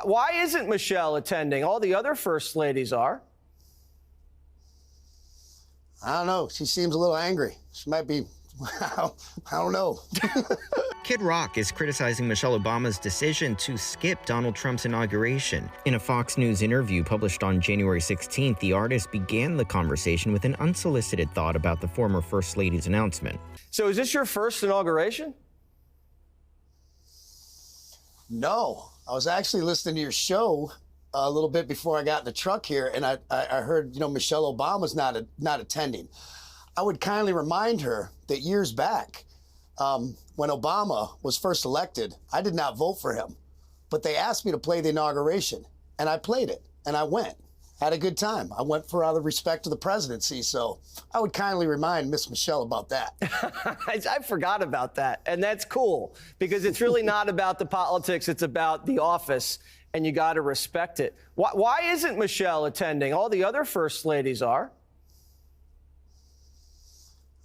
Why isn't Michelle attending? All the other first ladies are. I don't know. She seems a little angry. She might be, I don't know. Kid Rock is criticizing Michelle Obama's decision to skip Donald Trump's inauguration. In a Fox News interview published on January 16th, the artist began the conversation with an unsolicited thought about the former First Lady's announcement. So is this your first inauguration? No. I was actually listening to your show a little bit before I got in the truck here, and I heard, Michelle Obama's not attending. I would kindly remind her that years back, when Obama was first elected, I did not vote for him, but they asked me to play the inauguration, and I played it, and I went. Had a good time. I went for out of respect to the presidency, so I would kindly remind Miss Michelle about that. I forgot about that, and that's cool, because it's really not about the politics, it's about the office, and you got to respect it. Why isn't Michelle attending? All the other first ladies are.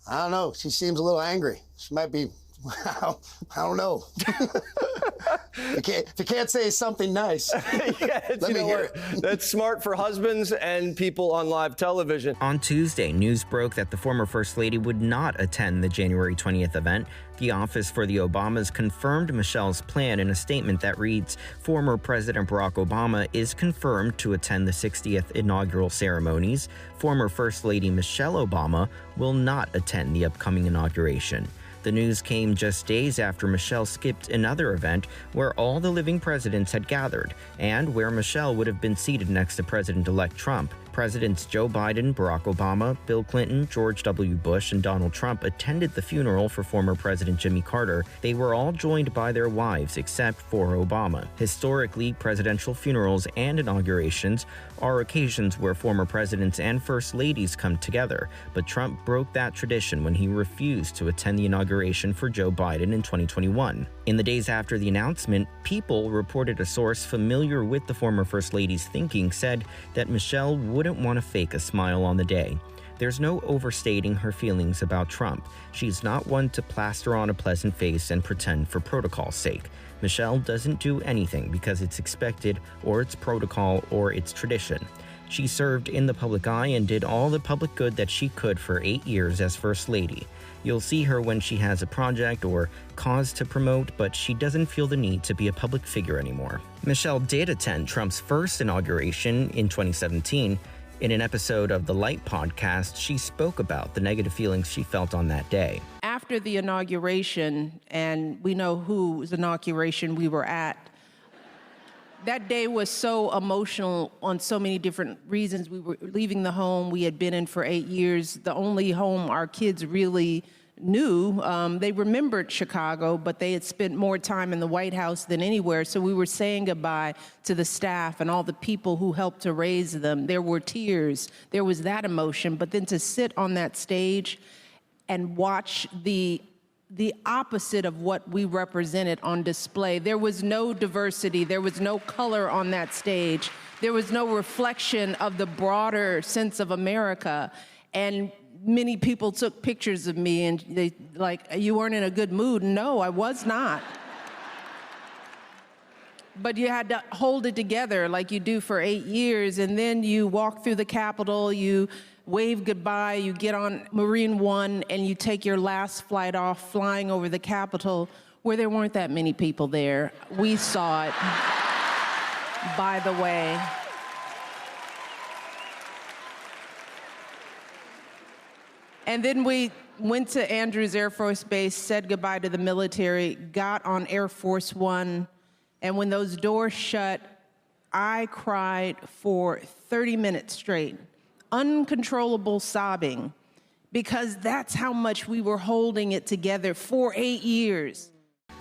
I don't know. She seems a little angry. She might be, I don't know. If you can't say something nice, yeah, let me hear it. That's smart for husbands and people on live television. On Tuesday, news broke that the former First Lady would not attend the January 20th event. The Office for the Obamas confirmed Michelle's plan in a statement that reads, "Former President Barack Obama is confirmed to attend the 60th inaugural ceremonies. Former First Lady Michelle Obama will not attend the upcoming inauguration." The news came just days after Michelle skipped another event where all the living presidents had gathered, and where Michelle would have been seated next to President-elect Trump. Presidents Joe Biden, Barack Obama, Bill Clinton, George W. Bush, and Donald Trump attended the funeral for former President Jimmy Carter. They were all joined by their wives, except for Obama. Historically, presidential funerals and inaugurations are occasions where former presidents and first ladies come together, but Trump broke that tradition when he refused to attend the inauguration for Joe Biden in 2021. In the days after the announcement, People reported a source familiar with the former First Lady's thinking said that Michelle wouldn't want to fake a smile on the day. There's no overstating her feelings about Trump. She's not one to plaster on a pleasant face and pretend for protocol's sake. Michelle doesn't do anything because it's expected or it's protocol or it's tradition. She served in the public eye and did all the public good that she could for 8 years as First Lady. You'll see her when she has a project or cause to promote, but she doesn't feel the need to be a public figure anymore. Michelle did attend Trump's first inauguration in 2017. In an episode of the Light podcast, she spoke about the negative feelings she felt on that day. After the inauguration, and we know whose inauguration we were at, that day was so emotional on so many different reasons. We were leaving the home we had been in for 8 years, the only home our kids really knew. They remembered Chicago, but they had spent more time in the White House than anywhere. So we were saying goodbye to the staff and all the people who helped to raise them. There were tears. There was that emotion. But then to sit on that stage and watch the opposite of what we represented on display. There was no diversity. There was no color on that stage. There was no reflection of the broader sense of America. And many people took pictures of me and they like, you weren't in a good mood. No, I was not. But you had to hold it together like you do for 8 years. And then you walk through the Capitol, you wave goodbye, you get on Marine One, and you take your last flight off flying over the Capitol, where there weren't that many people there. We saw it, by the way. And then we went to Andrews Air Force Base, said goodbye to the military, got on Air Force One, and when those doors shut, I cried for 30 minutes straight. Uncontrollable sobbing, because that's how much we were holding it together for 8 years.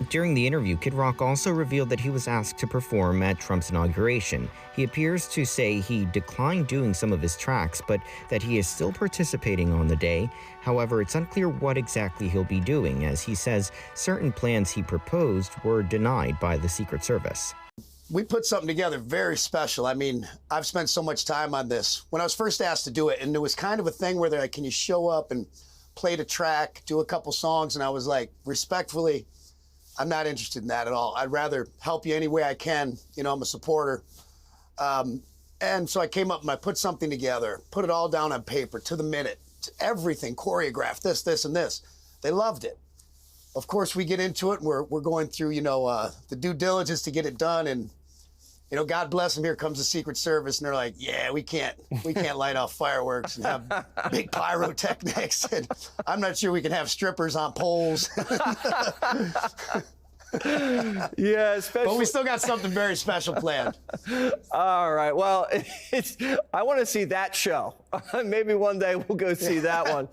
During the interview, Kid Rock also revealed that he was asked to perform at Trump's inauguration. He appears to say he declined doing some of his tracks, but that he is still participating on the day. However, it's unclear what exactly he'll be doing, as he says certain plans he proposed were denied by the Secret Service. We put something together very special. I mean, I've spent so much time on this. When I was first asked to do it, and it was kind of a thing where they're like, can you show up and play the track, do a couple songs? And I was like, respectfully, I'm not interested in that at all. I'd rather help you any way I can. You know, I'm a supporter. And so I came up and I put something together, put it all down on paper to the minute, to everything, choreographed, this, and this. They loved it. Of course, we get into it and we're going through, you know, the due diligence to get it done. And, you know, God bless them, here comes the Secret Service. And they're like, yeah, we can't light off fireworks and have big pyrotechnics. And I'm not sure we can have strippers on poles. Yeah, especially. But we still got something very special planned. All right. Well, I want to see that show. Maybe one day we'll go see that one.